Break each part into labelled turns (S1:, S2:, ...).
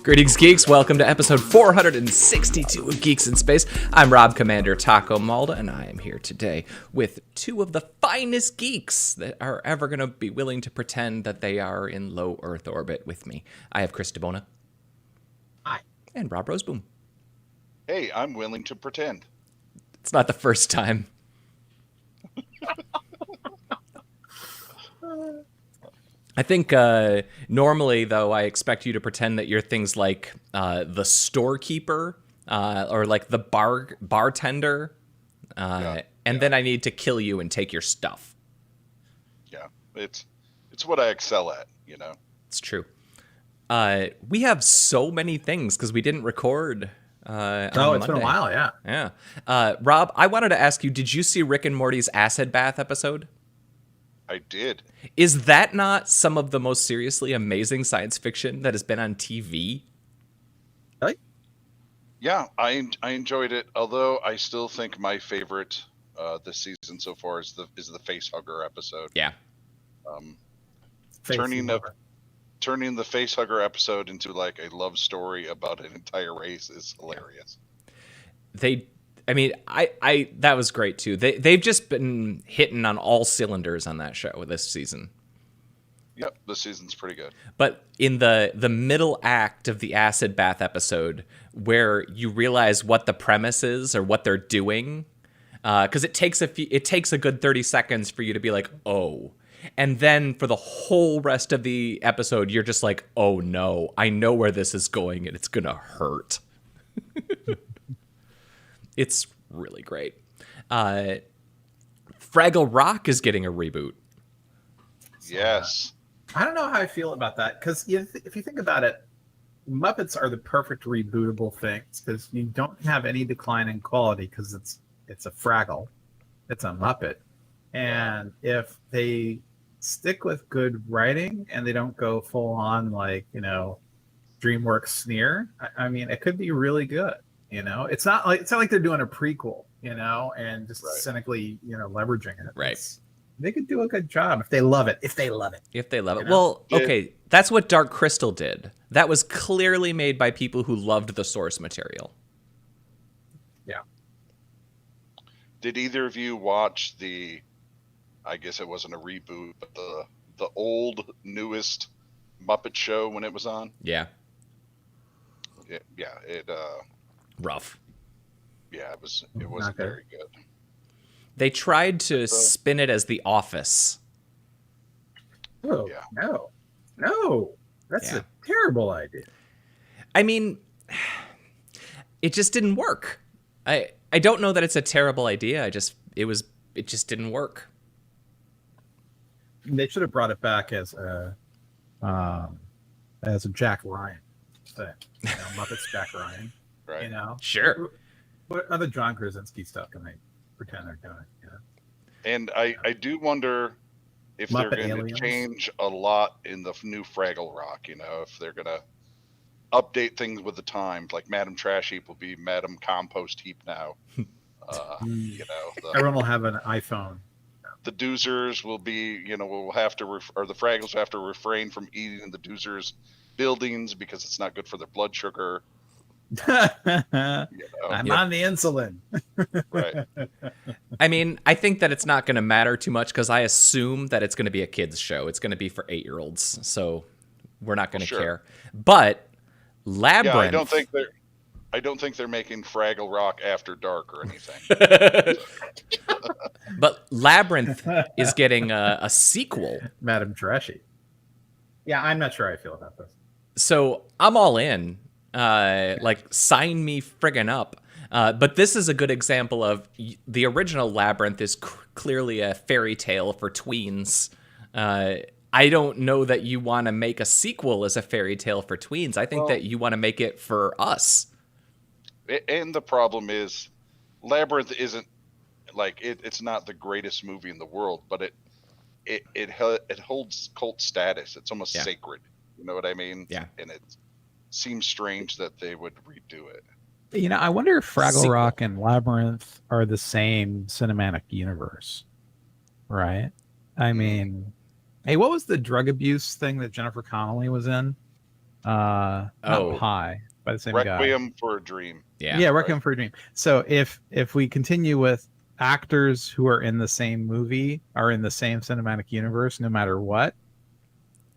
S1: Greetings, geeks. Welcome to episode 462 of Geeks in Space. I'm Rob Commander Taco Malda, and I am here today with two of the finest geeks that are ever going to be willing to pretend that they are in low Earth orbit with me. I have Chris DeBona.
S2: Hi.
S1: And Rob Roseboom.
S3: Hey, I'm willing to pretend.
S1: It's not the first time. I think normally, though, I expect you to pretend that you're things like the storekeeper or like the bartender, and then I need to kill you and take your stuff.
S3: Yeah, it's what I excel at, you know.
S1: It's true. We have so many things because we didn't record.
S2: It's
S1: Monday.
S2: been a while, yeah.
S1: Yeah. Rob, I wanted to ask you, did you see Rick and Morty's acid bath episode?
S3: I did.
S1: Is that not some of the most seriously amazing science fiction that has been on TV?
S2: Really?
S3: Yeah, I enjoyed it. Although I still think my favorite this season so far is the face hugger episode.
S1: Yeah.
S3: Turning the face hugger episode into like a love story about an entire race is hilarious.
S1: That was great too. They've just been hitting on all cylinders on that show this season.
S3: Yep, this season's pretty good.
S1: But in the middle act of the acid bath episode, where you realize what the premise is or what they're doing, because it takes a good 30 seconds for you to be like, oh, and then for the whole rest of the episode, you're just like, oh no, I know where this is going and it's gonna hurt. It's really great. Fraggle Rock is getting a reboot.
S3: Yes.
S2: I don't know how I feel about that, because if you think about it, Muppets are the perfect rebootable things, because you don't have any decline in quality, because it's a Fraggle, it's a Muppet, and if they stick with good writing and they don't go full on like DreamWorks sneer, I mean, it could be really good. It's not like they're doing a prequel, and just cynically, leveraging it.
S1: Right.
S2: They could do a good job if they love it.
S1: Well, okay, that's what Dark Crystal did. That was clearly made by people who loved the source material.
S2: Yeah.
S3: Did either of you watch I guess it wasn't a reboot, but the old, newest Muppet Show when it was on?
S1: Yeah. Rough.
S3: Yeah, it wasn't very good.
S1: They tried to spin it as The Office.
S2: Oh, yeah. No. That's a terrible idea.
S1: I mean, it just didn't work. I don't know that it's a terrible idea. It just didn't work.
S2: They should have brought it back as a Jack Ryan thing. Muppets Jack Ryan.
S3: Right.
S1: Sure.
S2: What other John Krasinski stuff can they pretend they're doing?
S3: And I do wonder if
S2: Muppet
S3: they're going to change a lot in the new Fraggle Rock. If they're going to update things with the times, like Madam Trash Heap will be Madam Compost Heap now.
S2: Everyone will have an iPhone.
S3: The Doozers will be, will have to, or the Fraggles have to refrain from eating the Doozers buildings because it's not good for their blood sugar.
S2: I'm on the insulin.
S3: Right.
S1: I mean, I think that it's not going to matter too much because I assume that it's going to be a kids show. It's going to be for 8-year-olds, so we're not going to care. But Labyrinth.
S3: Yeah, I don't think they're making Fraggle Rock after dark or anything.
S1: But Labyrinth is getting a sequel.
S2: Madam Trashy. Yeah, I'm not sure how I feel about this.
S1: So I'm all in. Sign me friggin' up. But this is a good example of the original Labyrinth is clearly a fairy tale for tweens. I don't know that you want to make a sequel as a fairy tale for tweens. I think that you want to make it for us.
S3: And the problem is, Labyrinth isn't it's not the greatest movie in the world, but it holds cult status. It's almost sacred. You know what I mean?
S1: Yeah.
S3: And it seems strange that they would redo it.
S4: I wonder if Fraggle Rock and Labyrinth are the same cinematic universe, right?
S2: I mean, hey, what was the drug abuse thing that Jennifer Connelly was in? Not Pi, by the same guy.
S3: Requiem for a Dream.
S1: Yeah.
S2: Requiem for a Dream. So if we continue with actors who are in the same movie are in the same cinematic universe, no matter what,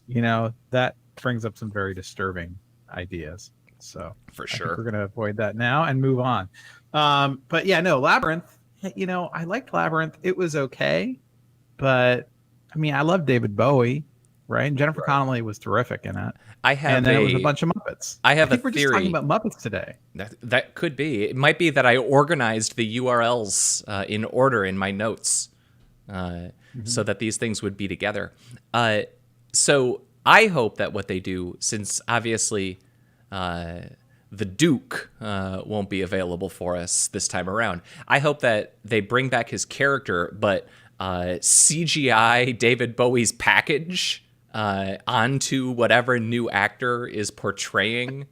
S2: that brings up some very disturbing ideas. So
S1: For
S2: I
S1: sure.
S2: think we're going to avoid that now and move on. But yeah, no, Labyrinth, I liked Labyrinth. It was okay. But I mean, I love David Bowie, right? And Jennifer Connelly was terrific in it. And then it was a bunch of Muppets.
S1: I have
S2: think
S1: a
S2: we're
S1: theory.
S2: just talking about Muppets today.
S1: That could be. It might be that I organized the URLs in order in my notes so that these things would be together. So I hope that what they do, since obviously the Duke won't be available for us this time around, I hope that they bring back his character, but CGI David Bowie's package onto whatever new actor is portraying.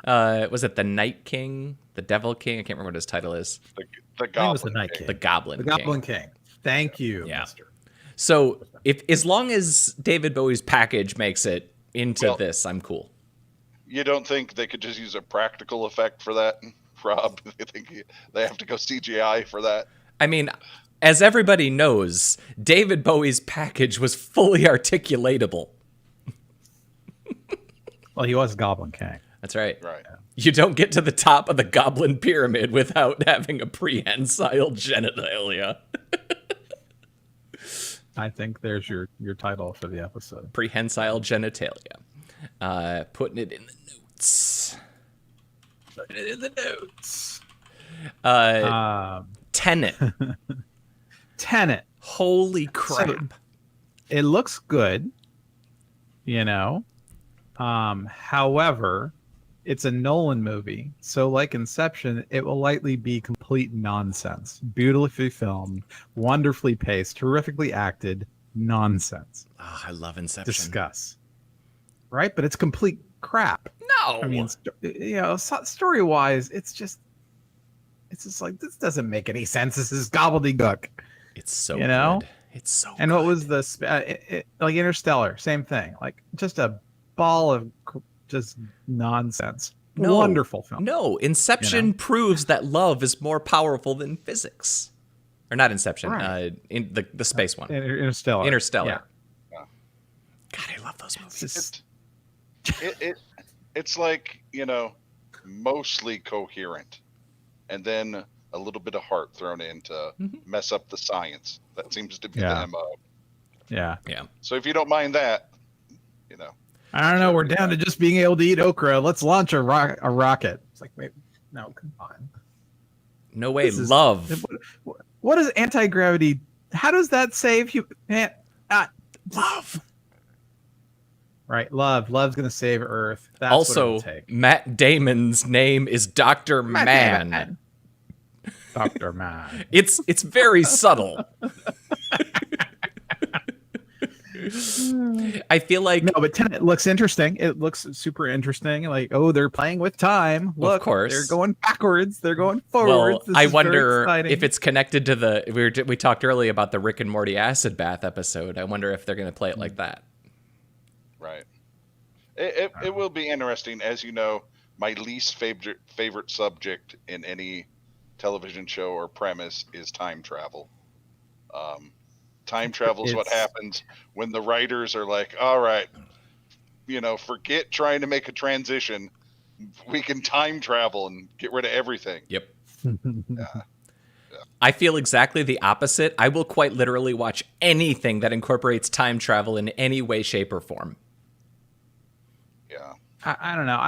S1: Was it the Night King, the Devil King? I can't remember what his title is.
S3: The
S2: I think it was the
S3: Goblin
S2: Night
S3: King.
S2: King.
S1: The Goblin
S2: The
S1: King.
S2: Goblin King. Thank you,
S1: Yeah.
S2: Mister.
S1: So if as long as David Bowie's package makes it into this, I'm cool.
S3: You don't think they could just use a practical effect for that, Rob? You think they have to go CGI for that?
S1: I mean, as everybody knows, David Bowie's package was fully articulatable.
S2: Well, he was Goblin King.
S1: That's right.
S3: Right.
S1: You don't get to the top of the Goblin Pyramid without having a prehensile genitalia.
S2: I think there's your title for the episode.
S1: Prehensile genitalia. Putting it in the notes.
S2: Put it in the notes.
S1: Tenet.
S2: Tenet.
S1: Holy crap.
S2: It looks good, however, it's a Nolan movie, so like Inception, it will likely be complete nonsense. Beautifully filmed, wonderfully paced, terrifically acted nonsense.
S1: Oh, I love Inception.
S2: Discuss. Right? But it's complete crap.
S1: No.
S2: I mean, story-wise, it's just like, this doesn't make any sense. This is gobbledygook.
S1: It's so
S2: You know?
S1: good. It's so
S2: And
S1: good.
S2: what was like Interstellar? Same thing. Like just a ball of just nonsense.
S1: No.
S2: Wonderful film.
S1: No, Inception proves that love is more powerful than physics. Or not Inception,
S2: Right.
S1: in the space one.
S2: Interstellar.
S1: Interstellar.
S2: Yeah.
S1: God, I love those movies.
S2: It's
S3: It's like, mostly coherent, and then a little bit of heart thrown in to mess up the science. That seems to be
S2: Yeah.
S3: the MO.
S2: yeah.
S1: Yeah.
S3: So if you don't mind that,
S2: I don't know. We're down to just being able to eat okra. Let's launch a rocket. It's like, wait, no, come on.
S1: No way.
S2: This is-
S1: Love.
S2: What is anti-gravity? How does that save you?
S1: Love.
S2: Right, love's gonna save Earth. That's what
S1: Also,
S2: it'll take.
S1: Matt Damon's name is Dr. Man.
S2: Dr. Man.
S1: It's very subtle. I feel like
S2: No, but Tenet looks interesting. It looks super interesting. Like, oh, they're playing with time. Look,
S1: course.
S2: they're going backwards. They're going forwards.
S1: well,
S2: This
S1: I
S2: is very
S1: wonder
S2: exciting.
S1: if it's connected to we talked earlier about the Rick and Morty acid bath episode. I wonder if they're going to play it like that.
S3: right. It will be interesting. As you know, my least favorite subject in any television show or premise is time travel. Time travel is what
S2: It's-
S3: happens when the writers are like, all right, forget trying to make a transition. We can time travel and get rid of everything.
S1: Yep. I feel exactly the opposite. I will quite literally watch anything that incorporates time travel in any way, shape, or form.
S3: Yeah.
S2: I don't know.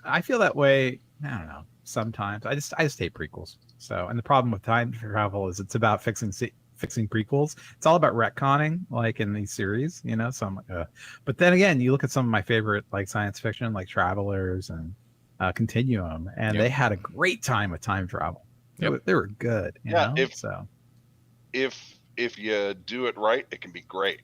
S2: I feel that way. I don't know. Sometimes I just hate prequels. So, and the problem with time travel is it's about fixing prequels. It's all about retconning, like in these series, So I'm like, but then again, you look at some of my favorite like science fiction, like Travelers and Continuum, and
S1: Yep.
S2: they had a great time with time travel.
S1: Yep.
S2: They were good. You
S3: Yeah,
S2: know?
S3: If you do it right, it can be great.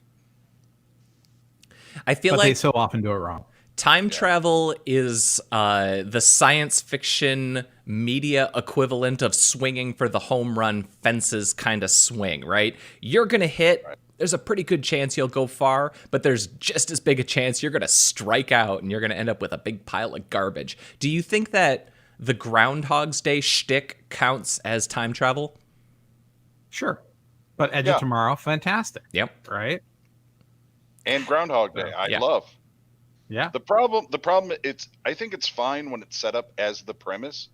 S1: I feel
S2: But
S1: like
S2: they so often do it wrong.
S1: time travel is the science fiction media equivalent of swinging for the home run fences kind of swing, right? You're going to hit there's a pretty good chance you'll go far, but there's just as big a chance you're going to strike out and you're going to end up with a big pile of garbage. Do you think that the Groundhog's Day shtick counts as time travel?
S2: Sure. But Edge of Tomorrow, fantastic.
S1: Yep.
S2: Right?
S3: And Groundhog Day, I love.
S2: Yeah.
S3: The problem, I think it's fine when it's set up as the premise.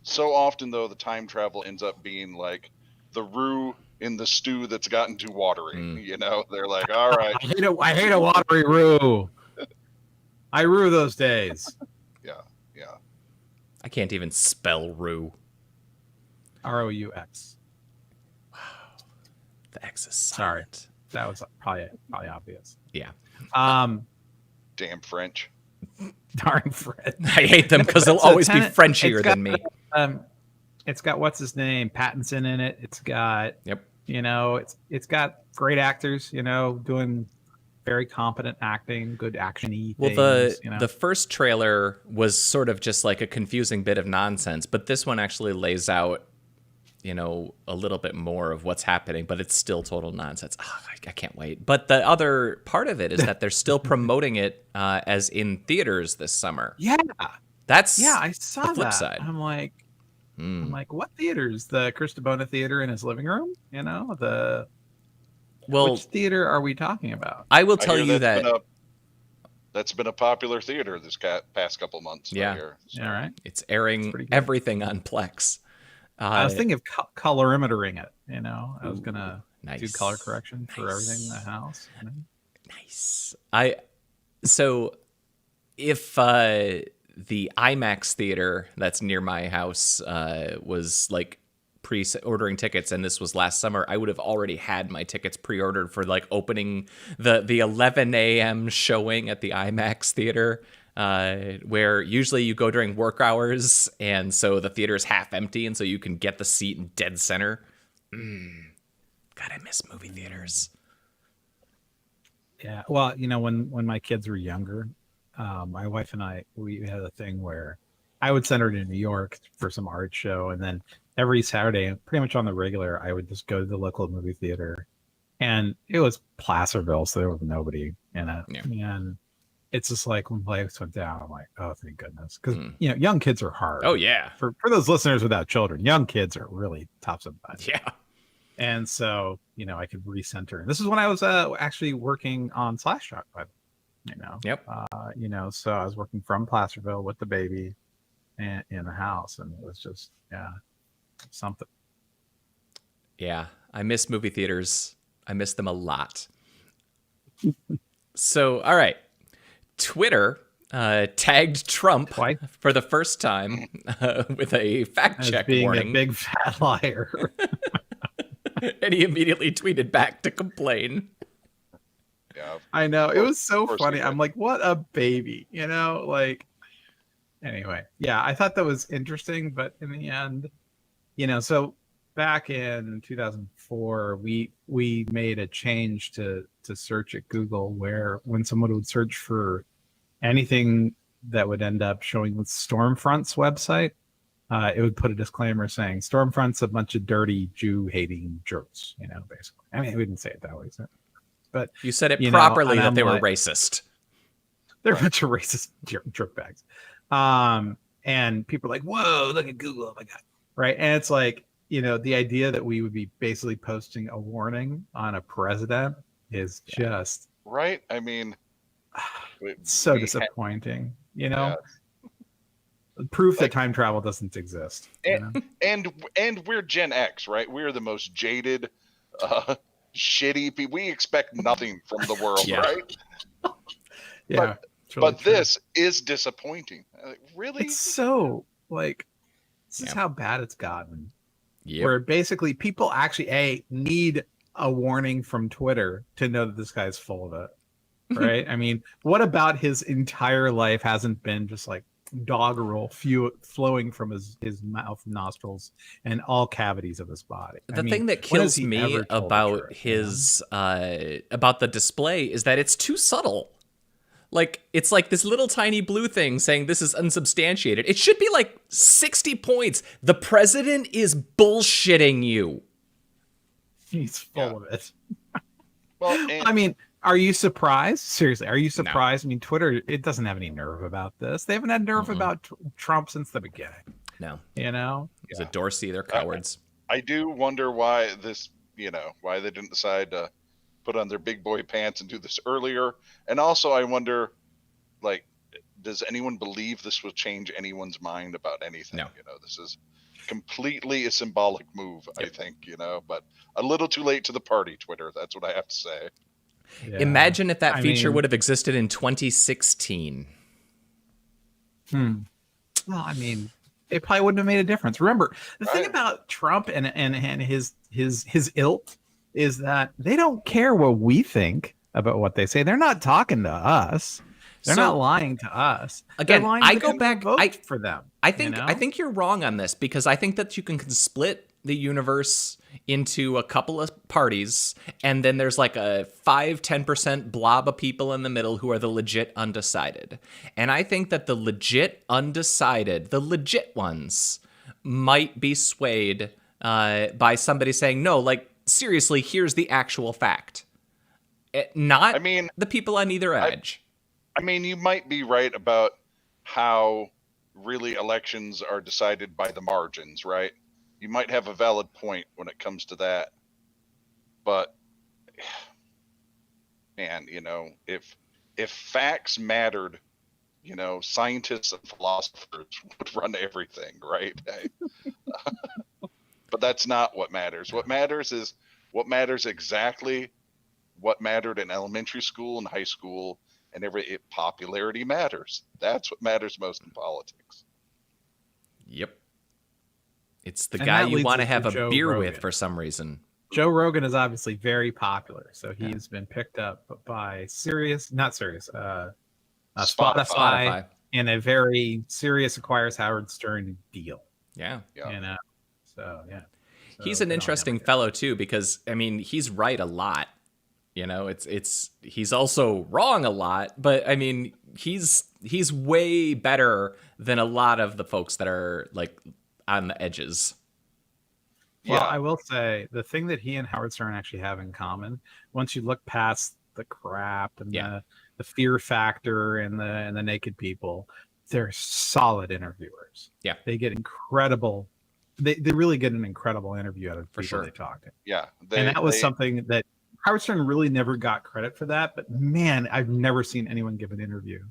S3: So often, though, the time travel ends up being like the roux in the stew that's gotten too watery. You know, they're like, all right.
S2: I hate a watery roux. I rue those days.
S3: Yeah.
S1: I can't even spell roux.
S2: ROUX.
S1: Wow. The X is
S2: Sorry.
S1: silent.
S2: That was probably obvious.
S1: Yeah.
S3: Damn French.
S2: Darn Fred.
S1: I hate them because they'll always be Frenchier than me.
S2: It's got what's his name, Pattinson in it. It's got it's got great actors, doing very competent acting, good action-y things.
S1: The first trailer was sort of just like a confusing bit of nonsense, but this one actually lays out, a little bit more of what's happening, but it's still total nonsense. Oh, I can't wait. But the other part of it is that they're still promoting it as in theaters this summer.
S2: Yeah.
S1: I
S2: saw
S1: the flip
S2: that.
S1: side.
S2: I'm like, what theaters? The Chris DeBona theater in his living room? Which theater are we talking about?
S1: I will tell you that
S3: that's been a popular theater this past couple months.
S1: Yeah.
S2: All right.
S1: It's airing everything on Plex. I
S2: was thinking of colorimetering it. I was gonna
S1: nice.
S2: do color correction for everything in the house.
S1: Nice. So if the IMAX theater that's near my house was like pre-ordering tickets, and this was last summer, I would have already had my tickets pre-ordered for like opening the 11 a.m. showing at the IMAX theater. Where usually you go during work hours, and so the theater is half empty, and so you can get the seat in dead center. God, I miss movie theaters.
S2: Yeah, well, when my kids were younger, my wife and I, we had a thing where I would send her to New York for some art show, and then every Saturday, pretty much on the regular, I would just go to the local movie theater, and it was Placerville, so there was nobody in it, and it's just like when lights went down, I'm like, oh, thank goodness. Because, young kids are hard.
S1: Oh, yeah.
S2: For those listeners without children, young kids are really tops of butt.
S1: Yeah.
S2: And so, I could recenter. And this is when I was actually working on Slashdot,
S1: Yep.
S2: So I was working from Placerville with the baby and in the house. And it was just, something.
S1: Yeah. I miss movie theaters. I miss them a lot. So, all right. Twitter tagged Trump for the first time with a fact check warning.
S2: A big fat liar.
S1: And he immediately tweeted back to complain.
S3: Yeah,
S2: I know. It was so funny. I'm like, what a baby, anyway. Yeah, I thought that was interesting, but in the end, so back in 2004, we made a change to search at Google, where when someone would search for anything that would end up showing with Stormfront's website, it would put a disclaimer saying Stormfront's a bunch of dirty Jew-hating jerks, basically. I mean, we didn't say it that way, but
S1: you said it properly that they were racist.
S2: They're a bunch of racist jerkbags. And people are like, whoa, look at Google, oh my God. Right. And it's like, the idea that we would be basically posting a warning on a president is just
S3: right. I mean,
S2: so disappointing, proof that time travel doesn't exist.
S3: And we're Gen X, right? We're the most jaded, shitty people. We expect nothing from the world, right?
S2: Yeah.
S3: But this is disappointing. Really?
S2: It's so this is how bad it's gotten. Where basically people actually need a warning from Twitter to know that this guy's full of it. Right? I mean, what about his entire life hasn't been just like doggerel flowing from his mouth, nostrils, and all cavities of his body?
S1: The thing that kills me about his about the display is that it's too subtle. Like, it's like this little tiny blue thing saying this is unsubstantiated. It should be like 60 points. The president is bullshitting you.
S2: He's full of it.
S3: Well, and
S2: I mean, are you surprised? Seriously, are you
S1: No.
S2: surprised? I mean, Twitter, it doesn't have any nerve about this. They haven't had nerve
S1: Mm-mm.
S2: about Trump since the beginning.
S1: No.
S2: You know?
S1: Is it Dorsey? They're cowards.
S3: I do wonder why this, why they didn't decide to put on their big boy pants and do this earlier. And also, I wonder, like, does anyone believe this will change anyone's mind about anything?
S1: No.
S3: This is completely a symbolic move,
S1: Yep.
S3: I think, but a little too late to the party, Twitter. That's what I have to say.
S2: Yeah.
S1: Imagine if that
S2: I
S1: feature
S2: mean-
S1: would have existed in 2016.
S2: Well, I mean, it probably wouldn't have made a difference. Remember, the thing
S3: Right.
S2: about Trump and his ilk is that they don't care what we think about what they say. They're not talking to us. They're
S1: So,
S2: not lying to us.
S1: again,
S2: They're lying
S1: I
S2: to
S1: go
S2: them who
S1: back-
S2: vote for them.
S1: I think
S2: you know?
S1: I think you're wrong on this, because I think that you can split the universe into a couple of parties, and then there's like a 5-10% blob of people in the middle who are the legit undecided. And I think that the legit undecided, the legit ones, might be swayed by somebody saying, no, like, seriously, here's the actual fact. Not
S3: I mean,
S1: the people on either edge.
S3: I mean, you might be right about how really elections are decided by the margins, right? You might have a valid point when it comes to that. But man, if facts mattered, scientists and philosophers would run everything, right? But that's not what matters. What matters is what matters exactly what mattered in elementary school and high school, and popularity matters. That's what matters most in politics.
S1: Yep. It's the
S2: And
S1: guy
S2: that
S1: you
S2: leads
S1: want to
S2: us
S1: have
S2: to
S1: a
S2: Joe
S1: beer
S2: Rogan.
S1: with for some reason.
S2: Joe Rogan is obviously very popular, so he's been picked up by Spotify,
S1: Spotify.
S2: in a very Sirius acquires Howard Stern deal.
S1: Yeah.
S3: Yeah.
S2: So yeah. So
S1: He's an
S2: good on him,
S1: interesting
S2: I guess.
S1: fellow too, because I mean, he's right a lot. He's also wrong a lot, but I mean, he's way better than a lot of the folks that are like on the edges.
S2: Well,
S3: Yeah.
S2: I will say the thing that he and Howard Stern actually have in common, once you look past the crap and the fear factor and the naked people, they're solid interviewers.
S1: Yeah.
S2: They get incredible. They really get an incredible interview out of
S1: For
S2: people
S1: sure.
S2: they talk to.
S3: Yeah.
S2: And that was something that Howard Stern really never got credit for that. But man, I've never seen anyone give an interview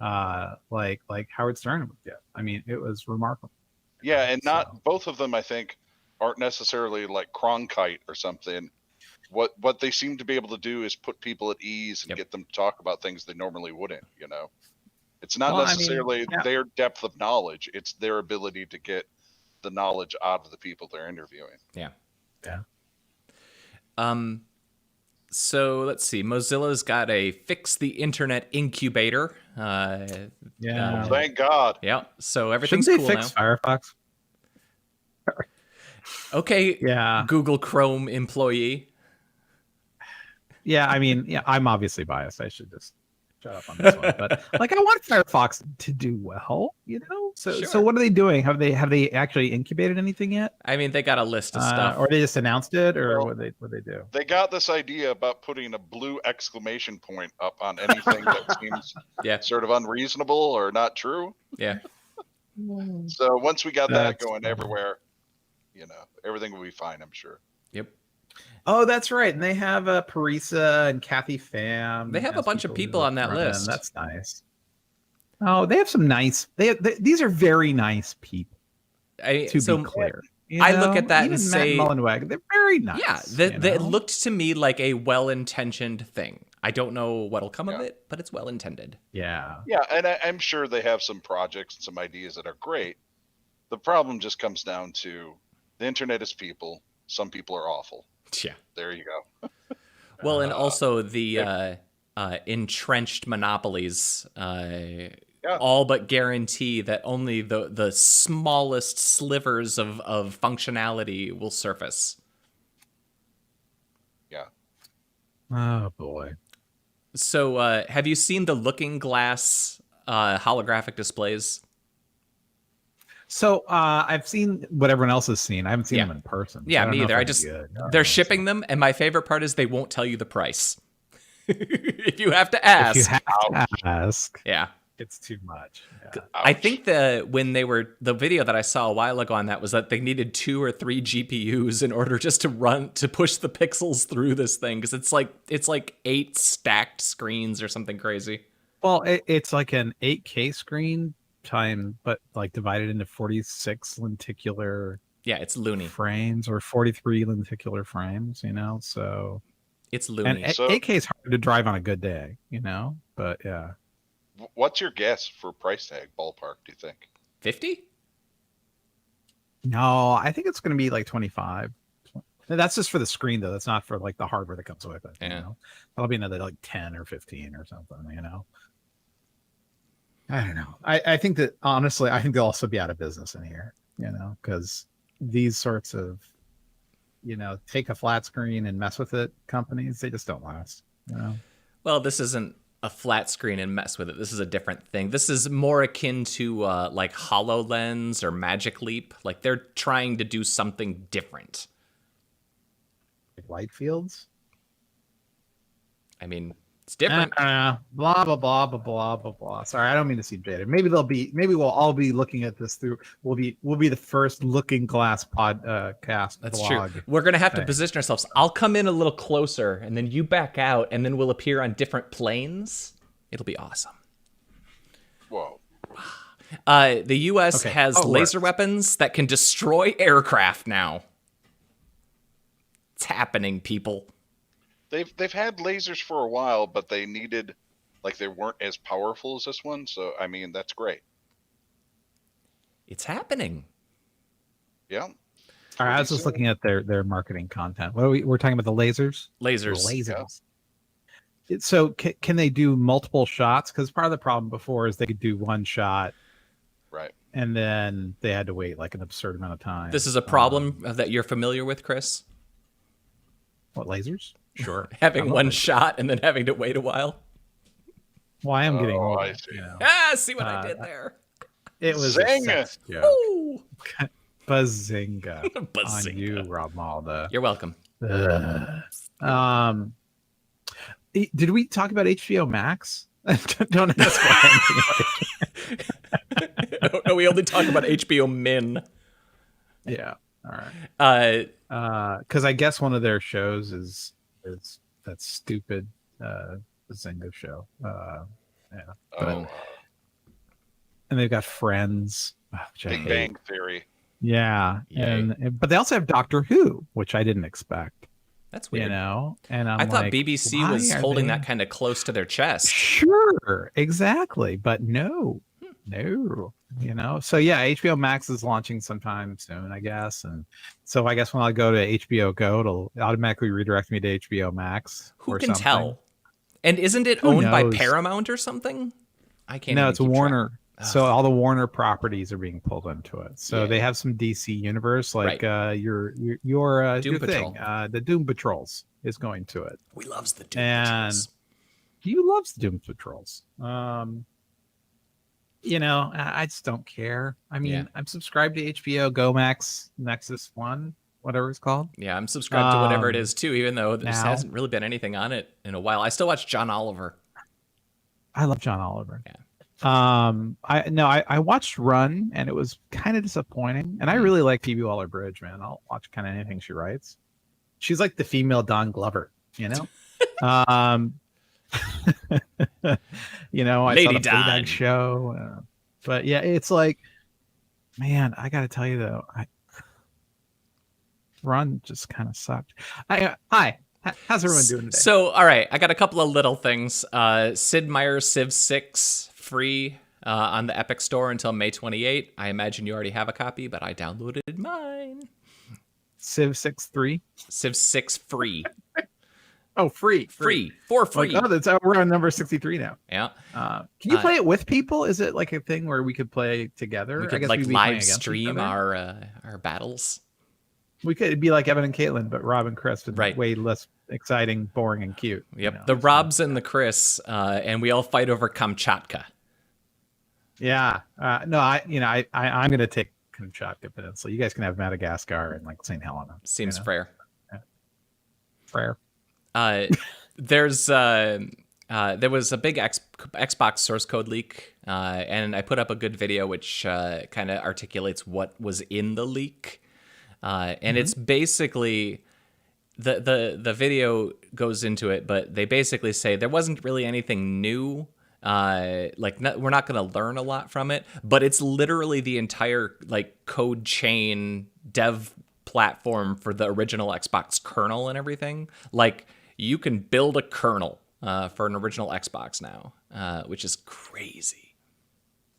S2: like Howard Stern would get. I mean, it was remarkable.
S3: Yeah, and not
S2: So-
S3: both of them, I think, aren't necessarily like Cronkite or something. What they seem to be able to do is put people at ease and
S1: Yep.
S3: get them to talk about things they normally wouldn't. It's not
S2: Well, I mean,
S3: necessarily
S2: yeah.
S3: their depth of knowledge; it's their ability to get the knowledge out of the people they're interviewing.
S1: Yeah.
S2: Yeah.
S1: So let's see. Mozilla's got a fix the internet incubator.
S2: Yeah.
S3: Thank God.
S1: Yeah. So
S2: Shouldn't
S1: everything's
S2: they
S1: cool
S2: fix
S1: now.
S2: Firefox?
S1: Okay.
S2: Yeah.
S1: Google Chrome employee.
S2: Yeah, I mean, yeah, I'm obviously biased. I should just shut up on this one. But like, I want Firefox to do well, So,
S1: Sure.
S2: so what are they doing? Have they actually incubated anything yet,
S1: I mean, they got a list of stuff.
S2: or they just announced it, or
S3: Well,
S2: what they do?
S3: They got this idea about putting a blue exclamation point up on anything that seems
S1: Yeah.
S3: sort of unreasonable or not true.
S1: Yeah.
S3: So once we got that
S2: That's
S3: going
S2: funny.
S3: everywhere, everything will be fine, I'm sure.
S1: Yep.
S2: Oh, that's right. And they have Parisa and Kathy Pham.
S1: They have a
S2: as
S1: bunch of
S2: who
S1: people on that
S2: run them.
S1: list.
S2: That's nice. Oh, they have some nice. These are very nice people. To be clear,
S1: I look at that
S2: even
S1: and
S2: Matt
S1: say-
S2: Mullenweg, they're very nice.
S1: Yeah. That looked to me like a well-intentioned thing. I don't know what'll come of
S3: Yeah.
S1: it, but it's well-intended.
S2: Yeah.
S3: Yeah, and I'm sure they have some projects and some ideas that are great. The problem just comes down to the internet is people. Some people are awful.
S1: Yeah.
S3: There you go.
S1: Well, and also the entrenched monopolies all but guarantee that only the smallest slivers of functionality will surface.
S3: Yeah.
S2: Oh boy.
S1: So have you seen the Looking Glass holographic displays?
S2: So I've seen what everyone else has seen. I haven't seen
S1: Yeah.
S2: them in person.
S1: Yeah,
S2: I don't
S1: me
S2: know if
S1: either. They're
S2: they're
S1: shipping them, and my favorite part is they won't tell you the price. If you have to
S2: If
S1: ask.
S2: you have to ask,
S1: Yeah.
S2: it's too much. Yeah.
S1: I think the video that I saw a while ago on that was that they needed 2 or 3 GPUs in order just to push the pixels through this thing, because it's like 8 stacked screens or something crazy.
S2: Well, it's like an 8K screen but like divided into 46 lenticular
S1: Yeah, it's loony.
S2: frames or 43 lenticular frames, so
S1: It's loony.
S2: and 8K is hard to drive on a good day, but yeah.
S3: What's your guess for price tag ballpark, do you think?
S1: 50?
S2: No, I think it's going to be like 25. That's just for the screen though. That's not for like the hardware that comes with it.
S1: Yeah.
S2: That'll be another like 10 or 15 or something, I don't know. I think that honestly, I think they'll also be out of business in here, because these sorts of, take a flat screen and mess with it companies, they just don't last.
S1: Well, this isn't a flat screen and mess with it. This is a different thing. This is more akin to like HoloLens or Magic Leap. Like they're trying to do something different.
S2: Like light fields.
S1: I mean, it's different.
S2: Blah blah blah blah blah blah blah. Sorry, I don't mean to seem jaded. Maybe we'll all be looking at this through. We'll be the first Looking Glass podcast.
S1: That's
S2: vlog
S1: true. We're gonna have to
S2: thing.
S1: position ourselves. I'll come in a little closer, and then you back out, and then we'll appear on different planes. It'll be awesome.
S3: Whoa.
S1: The U.S.
S2: Okay.
S1: has laser weapons that can destroy aircraft now. It's happening, people.
S3: They've had lasers for a while, but they weren't as powerful as this one. So I mean, that's great.
S1: It's happening.
S3: Yeah.
S2: All right, I was just looking at their marketing content. What are we're talking about the lasers?
S1: Lasers.
S2: Lasers. So can they do multiple shots? Because part of the problem before is they could do one shot,
S3: Right.
S2: and then they had to wait like an absurd amount of time.
S1: This is a problem that you're familiar with, Chris?
S2: What, lasers? Sure.
S1: Having one shot and then having to wait a while?
S2: Well, I am getting
S3: Oh,
S2: older.
S3: I see.
S1: See what I did there?
S2: It was
S3: Zing!
S2: a sex joke.
S1: Ooh.
S2: Bazinga.
S1: Bazinga.
S2: On you, Rob Malda.
S1: You're welcome.
S2: Did we talk about HBO Max? Don't ask why.
S1: No, we only talk about HBO Min.
S2: Yeah. All right. Because I guess one of their shows is that stupid Bazinga show. Yeah.
S3: Oh,
S2: And they've got Friends, which I
S3: Big
S2: hate.
S3: Bang Theory.
S2: Yeah.
S1: Yay.
S2: But they also have Doctor Who, which I didn't expect.
S1: That's weird.
S2: And
S1: I thought
S2: like,
S1: BBC
S2: why
S1: was
S2: are
S1: holding
S2: they-
S1: that kind of close to their chest.
S2: Sure, exactly, but no. So yeah, HBO Max is launching sometime soon, I guess, and so I guess when I go to HBO Go, it'll automatically redirect me to HBO Max.
S1: Who
S2: or
S1: can
S2: something.
S1: tell? And isn't it
S2: Who
S1: owned by
S2: knows?
S1: Paramount or something? I can't.
S2: No,
S1: even
S2: it's
S1: keep track.
S2: Warner. So all the Warner properties are being pulled into it. So
S1: Yeah.
S2: they have some DC universe, like your
S1: Doom
S2: thing,
S1: Patrol.
S2: the Doom Patrols is going to it.
S1: We loves the Doom
S2: And
S1: Patrols.
S2: He loves Doom Patrols. I just don't care. I mean,
S1: Yeah.
S2: I'm subscribed to HBO Go Max Nexus One, whatever it's called.
S1: Yeah, I'm subscribed to whatever it is too, even though there
S2: now-
S1: hasn't really been anything on it in a while. I still watch John Oliver.
S2: I love John Oliver.
S1: Yeah.
S2: I watched Run and it was kind of disappointing. And I really like Phoebe Waller-Bridge, man. I'll watch kind of anything she writes. She's like the female Don Glover, I
S1: Lady
S2: saw the
S1: Don.
S2: Fleabag show, but yeah, it's like, man, I gotta tell you though, Run just kind of sucked. Hi, how's everyone doing today?
S1: So, all right, I got a couple of little things. Sid Meier's Civ 6 free on the Epic Store until May 28. I imagine you already have a copy, but I downloaded mine.
S2: Civ 6-3.
S1: Civ 6 free.
S2: Oh, free.
S1: For free.
S2: Like, we're on number 63 now.
S1: Yeah.
S2: Can you play it with people? Is it like a thing where we could play together?
S1: We
S2: I
S1: could
S2: guess
S1: like
S2: we'd be playing
S1: live
S2: against each
S1: stream
S2: other.
S1: our battles.
S2: We could be like Evan and Caitlin, but Rob and Chris, but
S1: Right.
S2: way less exciting, boring, and cute.
S1: Yep. The Robs and the Chris, and we all fight over Kamchatka.
S2: Yeah. No, I'm gonna take Kamchatka Peninsula. You guys can have Madagascar and like St. Helena.
S1: Seems
S2: you know?
S1: fair.
S2: Fair.
S1: There was a big Xbox source code leak, and I put up a good video which kind of articulates what was in the leak, and it's basically the video goes into it, but they basically say there wasn't really anything new. We're not going to learn a lot from it, but it's literally the entire like code chain dev platform for the original Xbox kernel and everything. Like you can build a kernel for an original Xbox now, which is crazy.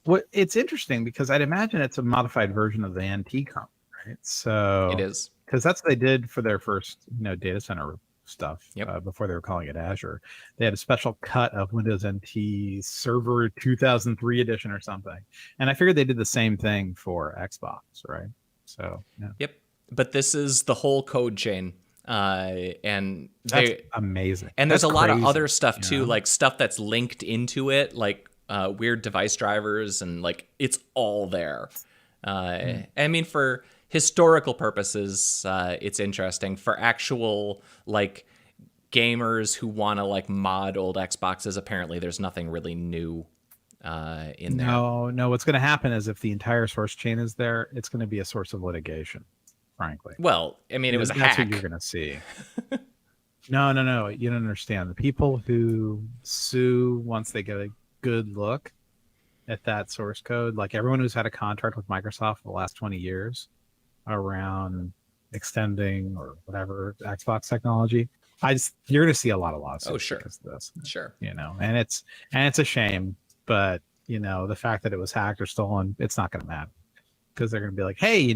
S2: Well, it's interesting because I'd imagine it's a modified version of the NT kernel, right? So
S1: It is.
S2: because that's what they did for their first, data center stuff.
S1: Yep.
S2: Before they were calling it Azure, they had a special cut of Windows NT Server 2003 edition or something, and I figured they did the same thing for Xbox, right? So yeah.
S1: Yep. But this is the whole code chain. And
S2: That's amazing.
S1: And there's
S2: That's
S1: a lot of
S2: crazy,
S1: other stuff too,
S2: know?
S1: like stuff that's linked into it, like weird device drivers, and like it's all there. I mean, for historical purposes, it's interesting. For actual like gamers who want to like mod old Xboxes, apparently there's nothing really new in there.
S2: No. What's going to happen is if the entire source chain is there, it's going to be a source of litigation. Frankly,
S1: Well, I mean, it was a
S2: that's
S1: hack.
S2: what you're going to see. No. You don't understand. The people who sue once they get a good look at that source code, like everyone who's had a contract with Microsoft for the last 20 years around extending or whatever Xbox technology, you're going to see a lot of lawsuits.
S1: Oh, sure.
S2: Because of this.
S1: Sure.
S2: And it's a shame, but the fact that it was hacked or stolen, it's not going to matter because they're going to be like, hey,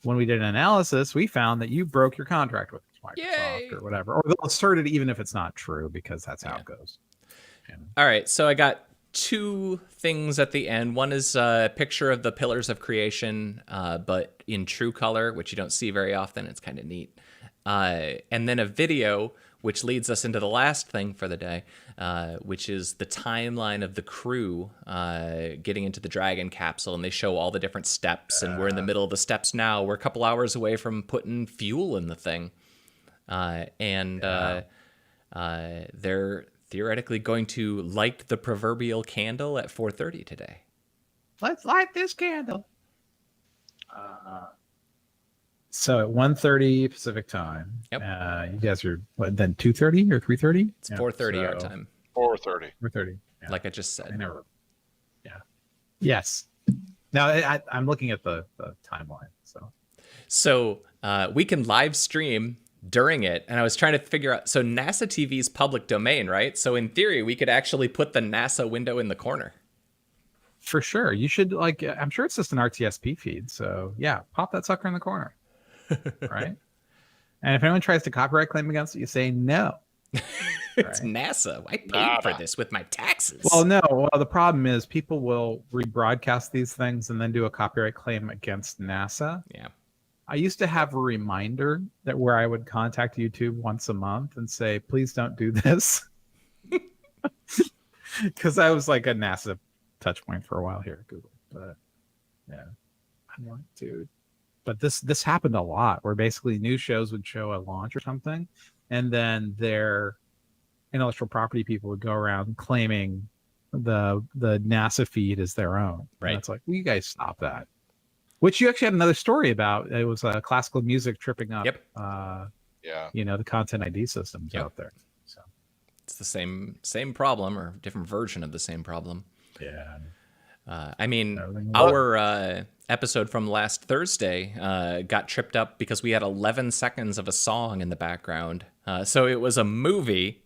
S2: when we did an analysis, we found that you broke your contract with Microsoft
S1: Yay!
S2: or whatever, or they'll assert it even if it's not true because that's how it goes.
S1: All right, so I got two things at the end. One is a picture of the Pillars of Creation, but in true color, which you don't see very often. It's kind of neat. And then a video, which leads us into the last thing for the day, which is the timeline of the crew getting into the Dragon capsule, and they show all the different steps, and we're in the middle of the steps now. We're a couple hours away from putting fuel in the thing, they're theoretically going to light the proverbial candle at 4:30 today.
S2: Let's light this candle. So at 1:30 Pacific time,
S1: Yep.
S2: You guys are then 2:30 or 3:30?
S1: It's 4:30 our time,
S3: 4:30.
S2: 4:30. Yeah.
S1: like I just said.
S2: Yeah. Yes. Now I'm looking at the timeline.
S1: So we can live stream during it, and I was trying to figure out. So NASA TV's public domain, right? So in theory, we could actually put the NASA window in the corner.
S2: For sure, you should I'm sure it's just an RTSP feed. So yeah, pop that sucker in the corner, right? And if anyone tries to copyright claim against it, you say no.
S1: It's NASA. I paid for this with my taxes.
S2: Well, no. Well, the problem is people will rebroadcast these things and then do a copyright claim against NASA.
S1: Yeah.
S2: I used to have a reminder that where I would contact YouTube once a month and say, please don't do this. Because I was like a NASA touch point for a while here at Google. But yeah, I'm like, dude. But this happened a lot where basically news shows would show a launch or something, and then their intellectual property people would go around claiming the NASA feed as their own.
S1: Right.
S2: And it's like, well, you guys stop that. Which you actually had another story about. It was classical music tripping up.
S1: Yep.
S2: The content ID systems out there. So
S1: it's the same problem, or different version of the same problem.
S2: yeah.
S1: I mean, our episode from last Thursday got tripped up because we had 11 seconds of a song in the background. So it was a movie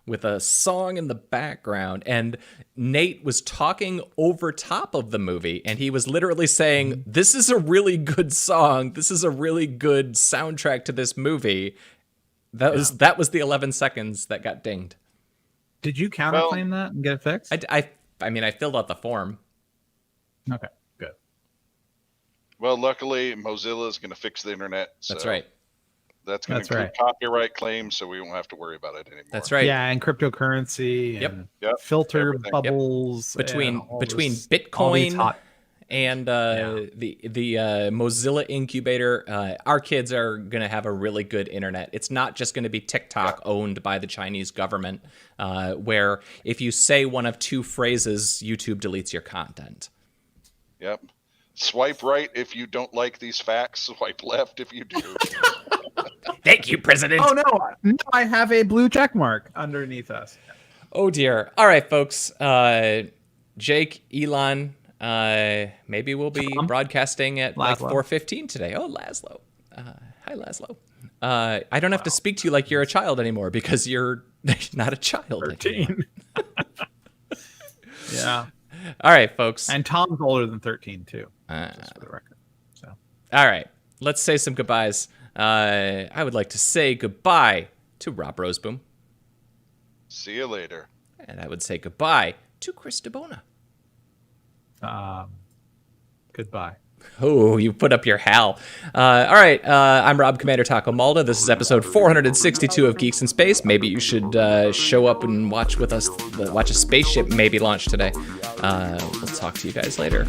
S1: with a song in the background, and Nate was talking over top of the movie, and he was literally saying, this is a really good song. This is a really good soundtrack to this movie. That was the 11 seconds that got dinged.
S2: Did you counterclaim that and get it fixed?
S1: I mean, I filled out the form.
S2: Okay, good.
S3: Well, luckily, Mozilla is going to fix the internet. So
S1: That's right.
S3: That's going to include copyright claims, so we won't have to worry about it anymore.
S1: That's right.
S2: Yeah, and cryptocurrency and filter
S3: everything.
S2: bubbles.
S1: Between
S2: and all
S1: between
S2: this- all these
S1: Bitcoin
S2: hot-
S1: And the Mozilla incubator, our kids are going to have a really good internet. It's not just going to be TikTok owned by the Chinese government, where if you say one of two phrases, YouTube deletes your content.
S3: Yep. Swipe right if you don't like these facts. Swipe left if you do.
S1: Thank you, President.
S2: Oh, no, I have a blue check mark underneath us.
S1: Oh, dear. All right, folks. Jake, Elon, maybe we'll be broadcasting at like 4:15 today. Oh, Laszlo. Hi, Laszlo. I don't have to speak to you like you're a child anymore because you're not a child
S2: 13. Yeah.
S1: All right, folks.
S2: And Tom's older than 13, too, just for the record. So.
S1: All right. Let's say some goodbyes. I would like to say goodbye to Rob Roseboom.
S3: See you later.
S1: And I would say goodbye to Chris DeBona.
S2: Goodbye.
S1: Oh, you put up your howl. All right, I'm Rob Commander Taco Malta. This is episode 462 of Geeks in Space. Maybe you should show up and watch with us. Watch a spaceship maybe launch today. We'll talk to you guys later.